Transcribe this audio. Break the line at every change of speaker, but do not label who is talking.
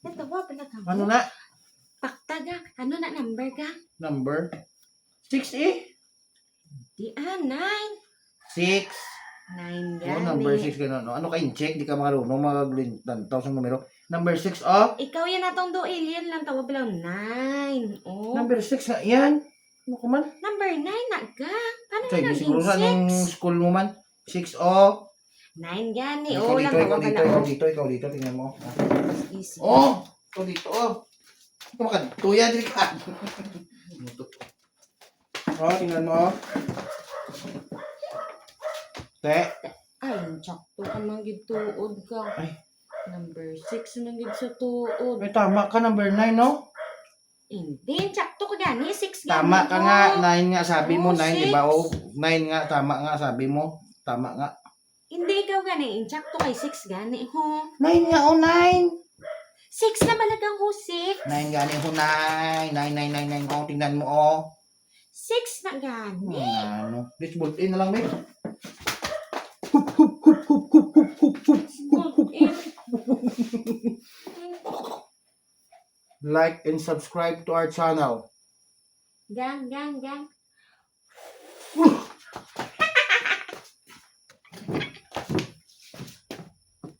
Ito ba, pinagkamo?
Ano na?
Pakta gang. Ano na number gang?
Number? 6 eh?
Di 9.
6.
9
Oh,
gani.
number 6 ganun. Ano ka in-check? Di ka marunong maglintantaw sa numero. Number 6, oh.
Ikaw yan atong do alien lang tawag bilang 9. Oh.
Number 6 nga yan. Ano ka man?
Number 9 na gang. Paano
Chay,
na
siguro sa
naging
anong
6?
school mo man? 6, oh.
9 gani.
Ikaw
Oh,
dito,
lang
ikaw
tawag
dito,
na.
ikaw dito, ikaw dito. Tingnan mo.
Easy.
Oh! Ikaw dito, oh. Ikaw makatuya, dili ka. Oh, tingnan mo, oh. Te.
Ay, tsakto ka man gid tuod ka.
Ay.
Number 6 na gid sa tuod.
May tama ka, number 9, no?
Hindi, tsakto ka gani. 6 gani.
Tama ka
oh.
nga, 9 nga sabi mo,
Oh,
9, di ba?
6.
Oh, 9 nga, tama nga sabi mo. Tama nga.
Hindi ikaw gani. Tsakto kay 6 gani ho.
9 nga, oh, 9.
6 na malagang ho, 6.
9 gani, oh, 9. 9, 9, 9, 9, oh, tingnan mo, oh.
6 na gani.
Ano? This bolt in na lang, babe. Like and subscribe to our channel.
Gang.